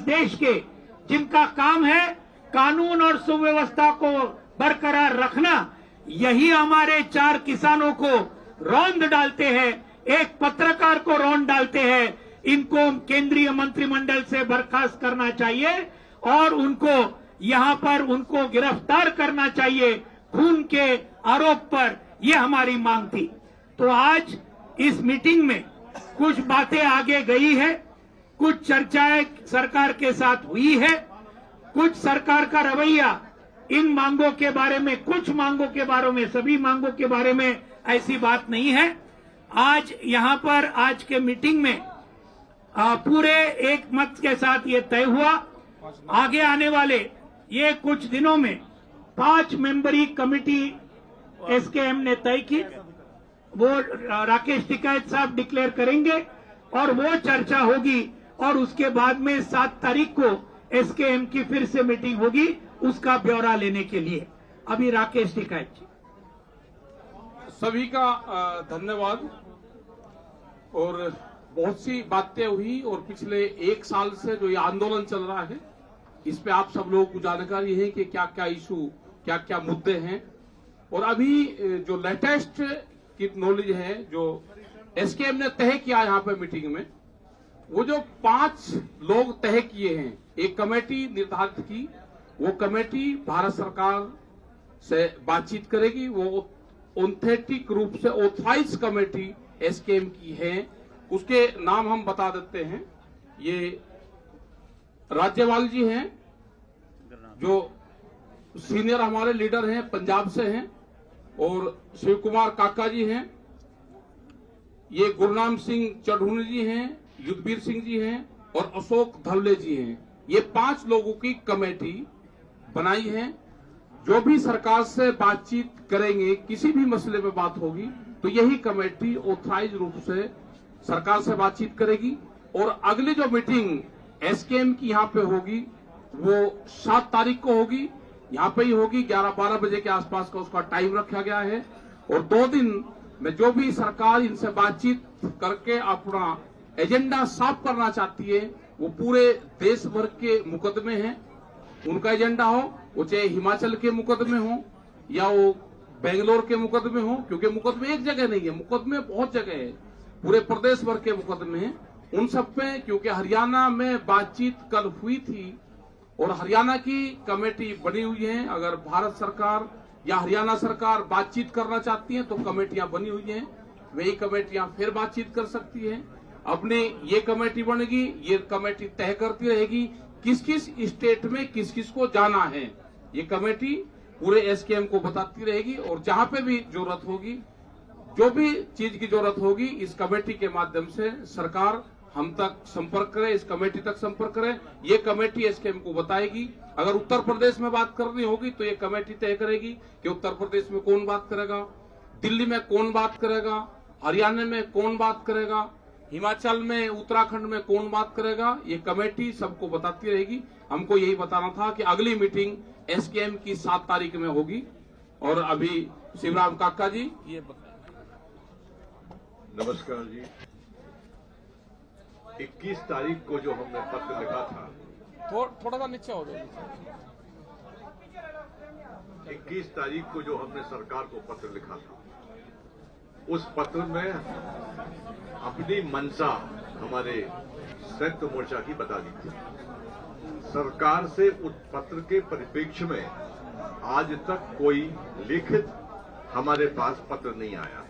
देश के, जिनका काम है कानून और सुव्यवस्था को बरकरार रखना, यही हमारे 4 किसानों को रौंद डालते हैं, एक पत्रकार को रौंद डालते हैं। इनको केंद्रीय मंत्रिमंडल से बर्खास्त करना चाहिए और उनको यहां पर उनको गिरफ्तार करना चाहिए खून के आरोप पर। यह हमारी मांग थी। तो आज इस मीटिंग में कुछ बातें आगे गई है, कुछ चर्चाएं सरकार के साथ हुई है, कुछ सरकार का रवैया इन मांगों के बारे में, कुछ मांगों के बारे में, सभी मांगों के बारे में ऐसी बात नहीं है। आज यहां पर आज के मीटिंग में पूरे एक मत के साथ ये तय हुआ, आगे आने वाले ये कुछ दिनों में 5 मेंबरी कमेटी एसकेएम ने तय की, वो राकेश टिकैत साहब डिक्लेयर करेंगे और वो चर्चा होगी और उसके बाद में 7 तारीख को एसकेएम की फिर से मीटिंग होगी उसका ब्यौरा लेने के लिए। अभी राकेश टिकैत जी। सभी का धन्यवाद। और बहुत सी बातें हुई और पिछले 1 साल से जो ये आंदोलन चल रहा है, इस पे आप सब लोगों को जानकारी है कि क्या क्या इशू, क्या क्या मुद्दे हैं। और अभी जो लेटेस्ट की नॉलेज है, जो एसकेएम ने तय किया यहाँ पे मीटिंग में, वो जो 5 लोग तय किए हैं, एक कमेटी निर्धारित की, वो कमेटी भारत सरकार से बातचीत करेगी। वो ऑथेंटिक रूप से ऑथराइज कमेटी एसकेएम की है। उसके नाम हम बता देते हैं। ये राज्यपाल जी हैं, जो सीनियर हमारे लीडर हैं, पंजाब से हैं, और शिव कुमार काका जी हैं, ये गुरनाम सिंह चढ़ूनी जी हैं, युद्धवीर सिंह जी हैं और अशोक धवले जी हैं। ये 5 लोगों की कमेटी बनाई है। जो भी सरकार से बातचीत करेंगे, किसी भी मसले पे बात होगी, तो यही कमेटी ऑथराइज रूप से सरकार से बातचीत करेगी। और अगली जो मीटिंग एसकेएम की यहाँ पे होगी, वो 7 तारीख को होगी, यहाँ पे ही होगी। 11-12 बजे के आसपास का उसका टाइम रखा गया है। और 2 दिन में जो भी सरकार इनसे बातचीत करके अपना एजेंडा साफ करना चाहती है, वो पूरे देश भर के मुकदमे हैं, उनका एजेंडा हो, वो चाहे हिमाचल के मुकदमे हो या वो बेंगलोर के मुकदमे हो, क्योंकि मुकदमे एक जगह नहीं है, मुकदमे बहुत जगह है, पूरे प्रदेश भर के मुकदमे हैं। उन सब पे, क्योंकि हरियाणा में बातचीत कल हुई थी और हरियाणा की कमेटी बनी हुई है। अगर भारत सरकार या हरियाणा सरकार बातचीत करना चाहती है तो कमेटियां बनी हुई हैं, वही कमेटियां फिर बातचीत कर सकती है। अपने ये कमेटी बनेगी, ये कमेटी तय करती रहेगी किस किस स्टेट में किस किस को जाना है। ये कमेटी पूरे एसकेएम को बताती रहेगी और जहां पे भी जरूरत होगी, जो भी चीज की जरूरत होगी, इस कमेटी के माध्यम से सरकार हम तक संपर्क करे, इस कमेटी तक संपर्क करे। ये कमेटी एसकेएम को बताएगी। अगर उत्तर प्रदेश में बात करनी होगी तो ये कमेटी तय करेगी कि उत्तर प्रदेश में कौन बात करेगा, दिल्ली में कौन बात करेगा, हरियाणा में कौन बात करेगा, हिमाचल में, उत्तराखंड में कौन बात करेगा। ये कमेटी सबको बताती रहेगी। हमको यही बताना था कि अगली मीटिंग एसकेएम की 7 तारीख में होगी। और अभी शिवराम काका जी ये नमस्कार जी। 21 तारीख को जो हमने पत्र लिखा था, थोड़ा सा नीचे हो जाए। 21 तारीख को जो हमने सरकार को पत्र लिखा था, उस पत्र में अपनी मंशा हमारे संयुक्त मोर्चा की बता दी थी। सरकार से उस पत्र के परिप्रेक्ष्य में आज तक कोई लिखित हमारे पास पत्र नहीं आया।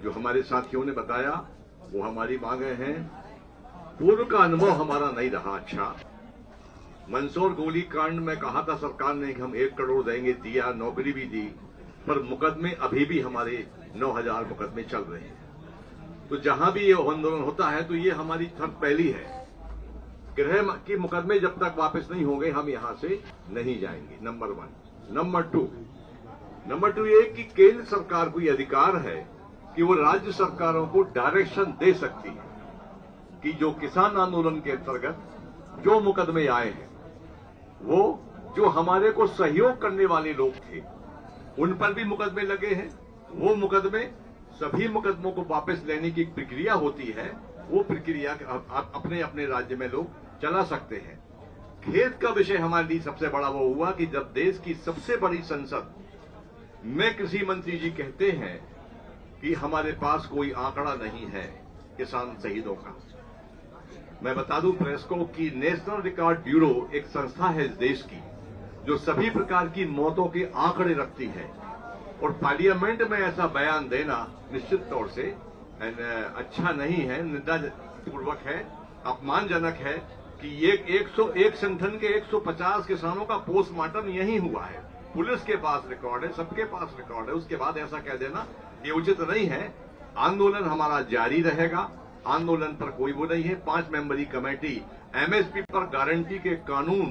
जो हमारे साथियों ने बताया वो हमारी मांगे हैं। पूर्व का अनुभव हमारा नहीं रहा अच्छा। मंदसौर गोलीकांड में कहा था सरकार ने कि हम 1 करोड़ देंगे, दिया, नौकरी भी दी, पर मुकदमे अभी भी हमारे 9000 मुकदमे चल रहे हैं। तो जहां भी ये आंदोलन होता है तो ये हमारी शर्त पहली है, गृह के मुकदमे जब तक वापस नहीं होंगे हम यहां से नहीं जाएंगे। नंबर 1। नंबर 2 ये कि केंद्र सरकार को ये अधिकार है कि वो राज्य सरकारों को डायरेक्शन दे सकती है कि जो किसान आंदोलन के अंतर्गत जो मुकदमे आए हैं, वो जो हमारे को सहयोग करने वाले लोग थे उन पर भी मुकदमे लगे हैं। वो मुकदमे, सभी मुकदमों को वापस लेने की प्रक्रिया होती है, वो प्रक्रिया अपने अपने राज्य में लोग चला सकते हैं। खेद का विषय हमारे लिए सबसे बड़ा वो हुआ कि जब देश की सबसे बड़ी संसद में कृषि मंत्री जी कहते हैं कि हमारे पास कोई आंकड़ा नहीं है किसान शहीदों का। मैं बता दूं प्रेस को कि नेशनल रिकॉर्ड ब्यूरो एक संस्था है इस देश की जो सभी प्रकार की मौतों के आंकड़े रखती है, और पार्लियामेंट में ऐसा बयान देना निश्चित तौर से अच्छा नहीं है, निंदापूर्वक है, अपमानजनक है कि ये 101 संगठन के 150 किसानों का पोस्टमार्टम यही हुआ है। पुलिस के पास रिकॉर्ड है, सबके पास रिकॉर्ड है, उसके बाद ऐसा कह देना ये उचित नहीं है। आंदोलन हमारा जारी रहेगा, आंदोलन पर कोई वो नहीं है। 5 मेंबरी कमेटी एमएसपी पर गारंटी के कानून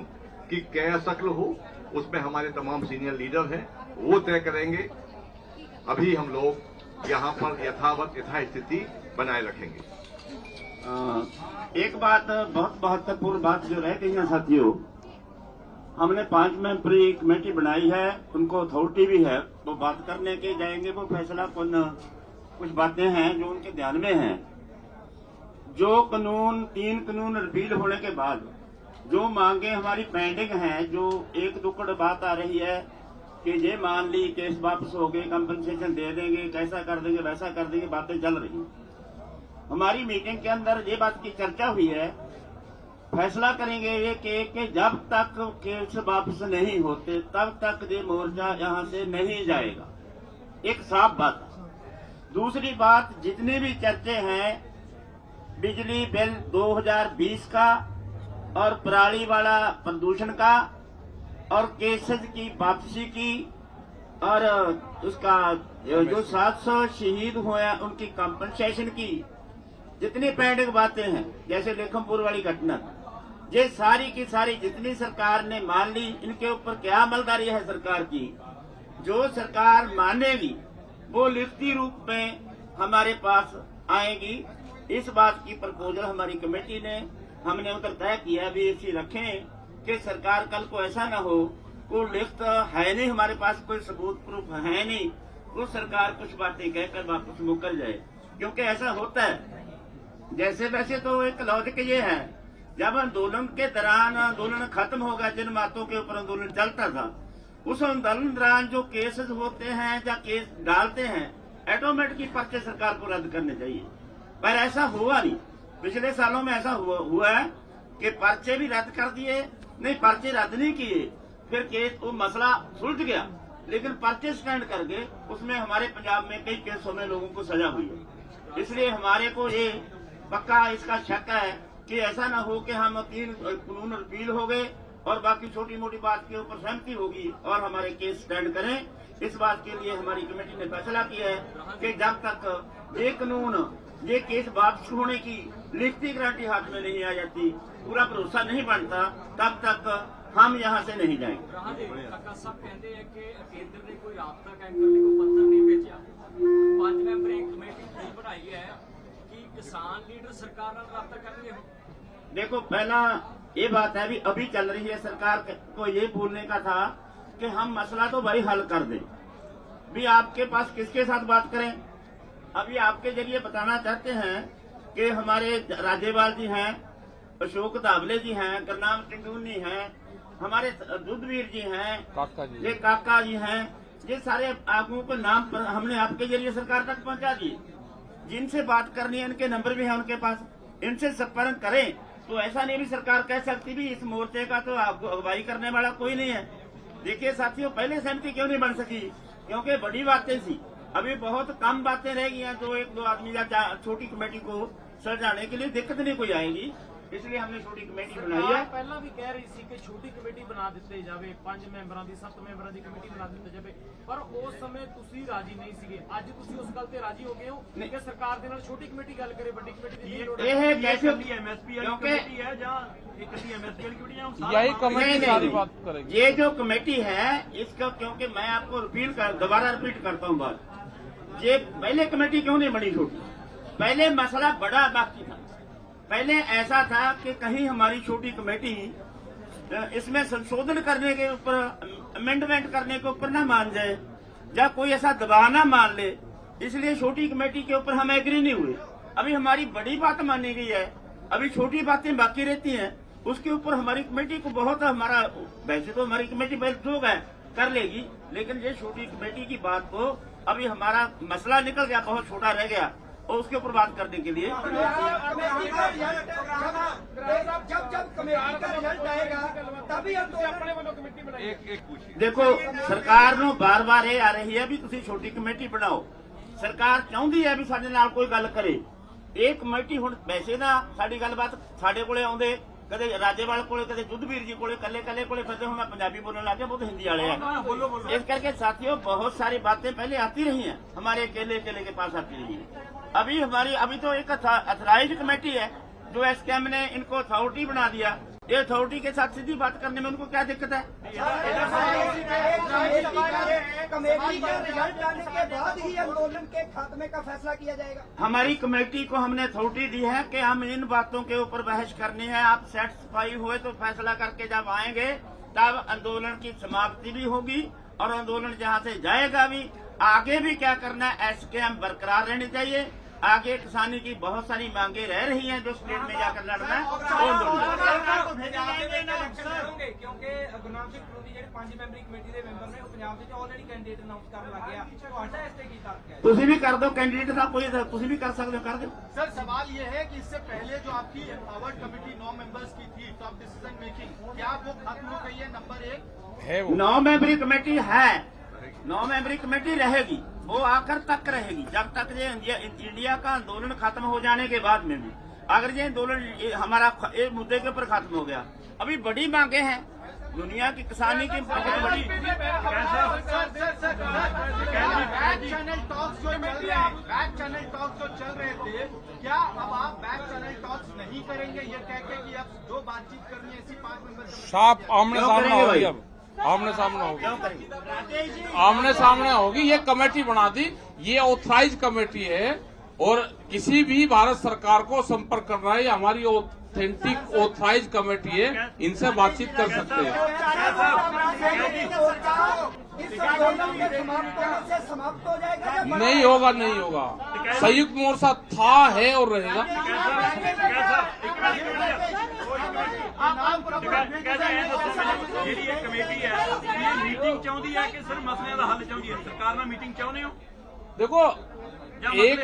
की क्या शक्ल हो उसमें हमारे तमाम सीनियर लीडर हैं, वो तय करेंगे। अभी हम लोग यहाँ पर यथावत यथास्थिति बनाए रखेंगे। एक बात बहुत महत्वपूर्ण बात जो रह गई है साथियों, हमने 5 मेंबरी कमेटी बनाई है, उनको अथॉरिटी भी है, वो बात करने के जाएंगे, वो फैसला कुछ बातें हैं जो उनके ध्यान में हैं। जो कानून 3 कानून रिपील होने के बाद जो मांगे हमारी पेंडिंग हैं, जो एक दुक्कड़ बात आ रही है कि ये मान ली केस वापस हो गए, कंपनसेशन दे देंगे, कैसा कर देंगे वैसा कर देंगे, बातें चल रही हैं। हमारी मीटिंग के अंदर ये बात की चर्चा हुई है, फैसला करेंगे ये कि जब तक केस वापस नहीं होते तब तक ये मोर्चा यहाँ से नहीं जाएगा। एक साफ बात। दूसरी बात, जितने भी चर्चे हैं बिजली बिल 2020 का और पराली वाला प्रदूषण का और केसेज की वापसी की और उसका जो 700 शहीद हुए हैं उनकी कंपनसेशन की, जितनी पेंडिंग बातें हैं जैसे लेखमपुर वाली घटना, ये सारी की सारी जितनी सरकार ने मान ली, इनके ऊपर क्या अमलदारी है सरकार की। जो सरकार मानेगी वो लिखती रूप में हमारे पास आएगी। इस बात की प्रपोजल हमारी कमेटी ने, हमने उधर तय किया भी ऐसी रखें कि सरकार कल को ऐसा ना हो, कोई लिखत है नहीं हमारे पास, कोई सबूत प्रूफ है नहीं, तो सरकार कुछ बातें कहकर वापस मुकर जाए, क्योंकि ऐसा होता है। जैसे वैसे तो एक लॉजिक ये है, जब आंदोलन के दौरान आंदोलन खत्म होगा, जिन बातों के ऊपर आंदोलन चलता था, उस आंदोलन दौरान जो केसेस होते हैं या केस डालते हैं, ऑटोमेटिकली पर्चे सरकार को रद्द करने चाहिए, पर ऐसा हुआ नहीं। पिछले सालों में ऐसा हुआ है कि पर्चे भी रद्द कर दिए, नहीं पर्चे रद्द नहीं किए, फिर केस वो मसला सुलझ गया, लेकिन पर्चे स्टैंड कर गए, उसमें हमारे पंजाब में कई केसों में लोगों को सजा हुई है। इसलिए हमारे को ये पक्का इसका शक है कि ऐसा ना हो कि हम 3 कानून रिपील हो गए और बाकी छोटी मोटी बात के ऊपर सहमति होगी और हमारे केस स्टैंड करें। इस बात के लिए हमारी कमेटी ने फैसला किया है कि जब तक ये कानून ये केस वापस होने की लिखती गारंटी हाथ में नहीं आ जाती, पूरा भरोसा नहीं बनता, तब तक हम यहाँ से नहीं जाएंगे। काका साहब कहते हैं कि केंद्र ने कोई राबता कायम करने को पत्र नहीं भेजा, 5 मेंबरी कमेटी बनाई है कि किसान लीडर सरकार ਨਾਲ राबता करेंगे। देखो, पहला ये बात है अभी चल रही है, सरकार को ये बोलने का था कि हम मसला तो भाई हल कर दें, भी आपके पास किसके साथ बात करें। अभी आपके जरिए बताना चाहते हैं कि हमारे राज्यपाल जी हैं, अशोक धावले जी हैं, गुरनाम टिंडूनी हैं, हमारे दुधवीर जी हैं, ये काका जी हैं, ये सारे आगुओं को नाम पर हमने आपके जरिए सरकार तक पहुंचा दिए। जिनसे बात करनी है इनके नंबर भी है उनके पास, इनसे संपर्क करें। तो ऐसा नहीं भी सरकार कह सकती भी इस मोर्चे का तो आपको अगुवाई करने वाला कोई नहीं है। देखिए साथियों, पहले सहमति क्यों नहीं बन सकी, क्योंकि बड़ी बातें थी, अभी बहुत कम बातें रह गई हैं, जो 1-2 आदमी या छोटी कमेटी को सजाने के लिए दिक्कत नहीं कोई आएगी, इसलिए हमने छोटी कमेटी बनाई है। ਪਹਿਲਾਂ ਵੀ ਕਹਿ ਰਹੀ ਸੀ ਕਿ ਛੋਟੀ ਕਮੇਟੀ ਬਣਾ ਦਿੱਤੀ ਜਾਵੇ, 5 ਮੈਂਬਰਾਂ ਦੀ 7 ਮੈਂਬਰਾਂ ਦੀ ਕਮੇਟੀ ਬਣਾ ਦਿੱਤੀ ਜਾਵੇ, ਪਰ ਉਸ ਸਮੇਂ ਤੁਸੀਂ ਰਾਜੀ ਨਹੀਂ ਸੀਗੇ। ਅੱਜ ਤੁਸੀਂ ਉਸ ਗੱਲ ਤੇ ਰਾਜੀ ਹੋ ਗਏ ਹੋ ਕਿ ਸਰਕਾਰ ਦੇ ਨਾਲ ਛੋਟੀ ਕਮੇਟੀ ਗੱਲ ਕਰੇ, ਵੱਡੀ ਕਮੇਟੀ ਦੀ ਲੋੜ ਇਹ ਹੈ। कैसे एमएसपी वाली कमेटी है या एक एमएसपी वाली कमेटी है, यही कमेटी सारी बात करेगी। ये जो कमेटी है इसका, क्योंकि मैं आपको दोबारा रिपीट करता हूँ बात, ये पहले कमेटी क्यों नहीं बनी छोटी, पहले मसला बड़ा बाकी था। पहले ऐसा था कि कहीं हमारी छोटी कमेटी इसमें संशोधन करने के ऊपर, अमेंडमेंट करने के ऊपर ना मान जाए या कोई ऐसा दबाव ना मान ले, इसलिए छोटी कमेटी के ऊपर हम एग्री नहीं हुए। अभी हमारी बड़ी बात मानी गई है, अभी छोटी बातें बाकी रहती हैं, उसके ऊपर हमारी कमेटी को बहुत हमारा, वैसे तो हमारी कमेटी जो है कर लेगी, लेकिन ये छोटी कमेटी की बात को अभी हमारा मसला निकल गया, बहुत छोटा रह गया, और उसके ऊपर बात करने के लिए जब कमेटी का रिजल्ट आएगा तभी हम अपने वालों कमेटी बनाएंगे। देखो सरकार ਨੂੰ ਬਾਰ-ਬਾਰ ਇਹ ਆ ਰਹੀ ਹੈ ਵੀ ਤੁਸੀਂ ਛੋਟੀ ਕਮੇਟੀ ਬਣਾਓ। ਸਰਕਾਰ ਚਾਹੁੰਦੀ ਹੈ ਵੀ ਸਾਡੇ ਨਾਲ ਕੋਈ ਗੱਲ ਕਰੇ। ਇਹ ਕਮੇਟੀ ਹੁਣ ਵੈਸੇ ਨਾ ਸਾਡੀ ਗੱਲਬਾਤ ਸਾਡੇ ਕੋਲੇ ਆਉਂਦੇ, ਕਦੇ ਰਾਜੇਵਾਲ ਕੋਲੇ, ਕਦੇ ਜੁੱਧਵੀਰ ਜੀ ਕੋਲੇ, ਕੱਲੇ ਕੋਲੇ ਫਿਰਦੇ। ਹੁਣ मैं पंजाबी बोलने लग गया, बहुत हिंदी वाले हैं। इस करके साथियों बहुत सारी बातें पहले आती रही हैं, हमारे अकेले के पास आती रही हैं। अभी तो एक अथराइज कमेटी है जो एसकेएम ने इनको अथॉरिटी बना दिया। ये अथॉरिटी के साथ सीधी बात करने में उनको क्या दिक्कत है? कमेटी का रिजल्ट आने के बाद ही आंदोलन के खात्मे का फैसला किया जाएगा। हमारी कमेटी को हमने अथॉरिटी दी है कि हम इन बातों के ऊपर बहस करनी है। आप सेटिस्फाई हुए तो फैसला करके जब आएंगे तब आंदोलन की समाप्ति भी होगी और आंदोलन जहां से जाएगा भी। आगे भी क्या करना है, एसकेएम बरकरार रहनी चाहिए। आगे किसानी की बहुत सारी मांगे रह रही हैं जो स्टेट में जाकर लड़ना है, क्योंकि गुरनाम सिंह कलोनी ਜਿਹੜੇ 5 ਮੈਂਬਰੀ ਕਮੇਟੀ ਦੇ ਮੈਂਬਰ ਨੇ ਉਹ ਪੰਜਾਬ ਵਿੱਚ ਆਲਰੇਡੀ ਕੈਂਡੀਡੇਟ ਅਨਾਉਂਸ ਕਰਨ ਲੱਗ ਗਿਆ। ਤੁਹਾਡਾ ਇਸ ਤੇ ਕੀ ਤਰਕ ਹੈ? ਤੁਸੀਂ ਵੀ ਕਰ ਦਿਓ कैंडिडेट साहब, कोई ਤੁਸੀਂ भी कर सकते हो, कर दो। सर सवाल ये है कि इससे पहले जो आपकी एम्पावर्ड कमेटी 9 मेंबर्स की थी टॉप डिसीजन मेकिंग, क्या वो खत्म हो गई है? नंबर 1 है वो 9 मेंबरी कमेटी है, 9 मेंबरी कमेटी रहेगी, वो आखिर तक रहेगी जब तक ये इंडिया का आंदोलन खत्म हो जाने के बाद में भी। अगर ये आंदोलन हमारा एक मुद्दे के ऊपर खत्म हो गया, अभी बड़ी मांगे हैं दुनिया की किसानी की बहुत बड़ी। बैक चैनल टॉक्स जो चल रहे थे, क्या अब आप बैक चैनल टॉक्स नहीं करेंगे ये कह के कि अब जो बातचीत करनी है ऐसी 5 मेंबर साफ आमने क्यों सामने करेंगे होगी। भाई? अब आमने सामने होगी, क्यों करेंगे? आमने सामने होगी। ये कमेटी बना दी, ये ऑथराइज कमेटी है और किसी भी भारत सरकार को संपर्क करना है, हमारी ऑथेंटिक ऑथराइज कमेटी है, इनसे बातचीत कर सकते हैं। समाप्त हो जाएगा। नहीं होगा, नहीं होगा। संयुक्त मोर्चा था, है और रहेगा। ਜਿਹੜੀ ਇਹ ਕਮੇਟੀ ਹੈ ਇਹ ਮੀਟਿੰਗ ਚਾਹੁੰਦੀ ਹੈ ਕਿ ਸਿਰਫ ਮਸਲਿਆਂ ਦਾ ਹੱਲ ਚਾਹੁੰਦੀ ਹੈ? ਸਰਕਾਰ ਨਾਲ ਮੀਟਿੰਗ ਚਾਹੁੰਦੇ ਹੋ? देखो एक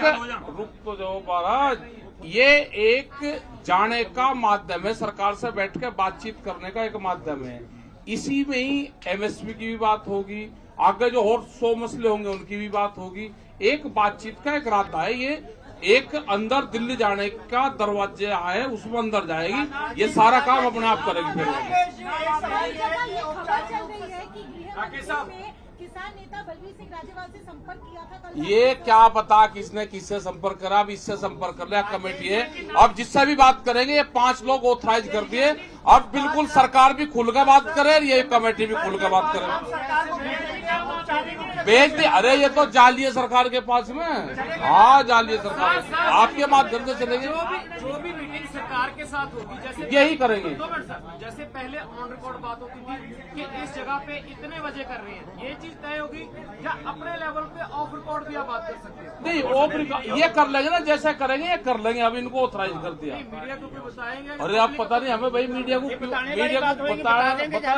रुक तो जाओ महाराज, ये एक जाने का माध्यम है, सरकार से बैठ के बातचीत करने का एक माध्यम है। इसी में ही एमएसपी की भी बात होगी, आगे जो और 100 मसले होंगे उनकी भी बात होगी। एक बातचीत का एक रास्ता है, ये एक अंदर दिल्ली जाने का दरवाजा है, उसमें अंदर जाएगी, ये सारा काम अपने आप करेगी। फिर किसान नेता बलबीर सिंह राजेवाल से संपर्क किया था कल। ये क्या पता किसने किससे संपर्क करा, अब इससे संपर्क कर लिया, कमेटी है। अब जिससे भी बात करेंगे ये 5 लोग ऑथराइज कर दिए, अब बिल्कुल सरकार भी खुल कर बात करे, ये कमेटी भी खुल कर बात करे। भेज दी, अरे ये तो जाली है सरकार के पास में। हाँ जाली है सरकार, आपके माध्यम से चलेगी। जो भी मीटिंग सरकार के साथ होगी, जैसे यही करेंगे। 2 मिनट सर, जैसे पहले ऑन रिकॉर्ड बात होती थी कि इस जगह पे इतने बजे कर रहे हैं, ये चीज तय होगी या अपने लेवल पे ऑफ रिकॉर्ड भी आप बात कर सकते हैं? नहीं ये कर लेंगे ना, जैसे करेंगे ये कर लेंगे। अब इनको ऑथराइज कर दिया। मीडिया को भी बताएंगे। अरे आप पता नहीं हमें भाई, मीडिया को बता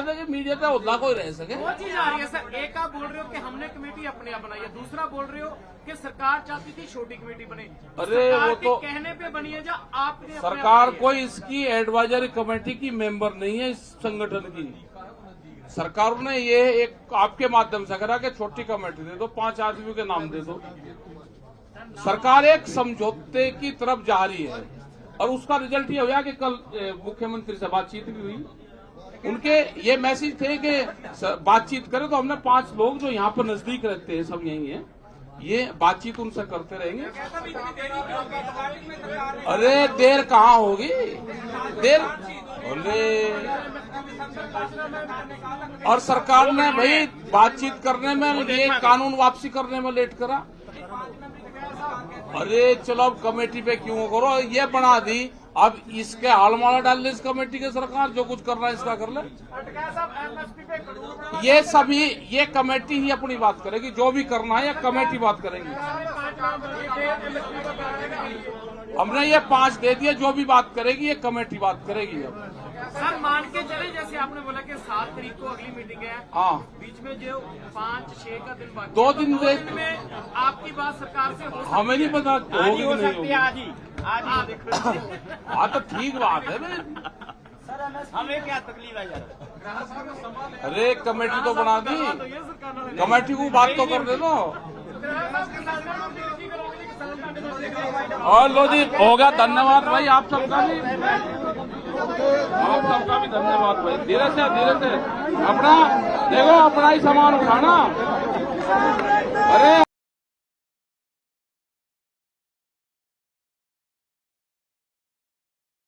देंगे, मीडिया का उल्ला कोई रह सके। वो चीज आ रही है सर, एक आप बोल रहे हो कि हमने कमेटी अपने आप बनाई है, दूसरा बोल रहे हो कि सरकार चाहती थी छोटी कमेटी बने। अरे सरकार वो के तो कहने पे बनी है, या आपने अपने सरकार आप बनाई है? कोई इसकी एडवाइजरी कमेटी की मेंबर नहीं है, इस संगठन की। सरकार ने ये एक आपके माध्यम से करा कि छोटी कमेटी दे दो, 5 आदमियों के नाम दे दो। सरकार एक समझौते की तरफ जा रही है और उसका रिजल्ट ये हुआ कि कल मुख्यमंत्री से बातचीत भी हुई, उनके ये मैसेज थे कि बातचीत करें। तो हमने 5 लोग जो यहाँ पर नजदीक रहते हैं, सब यही है, ये बातचीत उनसे करते रहेंगे। अरे देर कहाँ होगी, देर और सरकार ने भाई बातचीत करने में, ये कानून वापसी करने में लेट करा। अरे चलो अब कमेटी पे क्यों करो, ये बना दी, अब इसके हालमाला डाल ले इस कमेटी के सरकार, जो कुछ करना है इसका कर ले। ये सभी, ये कमेटी ही अपनी बात करेगी, जो भी करना है ये कमेटी बात करेगी। हमने ये 5 दे दिए, जो भी बात करेगी ये कमेटी बात करेगी। अब सर मान के चले जैसे आपने बोला कि 7 तारीख को अगली मीटिंग है, हाँ बीच में जो 5-6 का दिन बाकी 2 दिन है, 2 दिन में आपकी बात सरकार से हो सकती हमें नहीं पता होगी हो कि नहीं सकती होगी। है आज ही देखो हाँ तो ठीक बात है भाई। हमें क्या तकलीफ है यार। अरे कमेटी तो बना दी, तो ये सरकार ने कमेटी को बात तो कर दे दो। और लो जी हो गया, धन्यवाद भाई आप सबका भी, धन्यवाद भाई। धीरे से अपना देखो, अपना ही सामान उठाना। अरे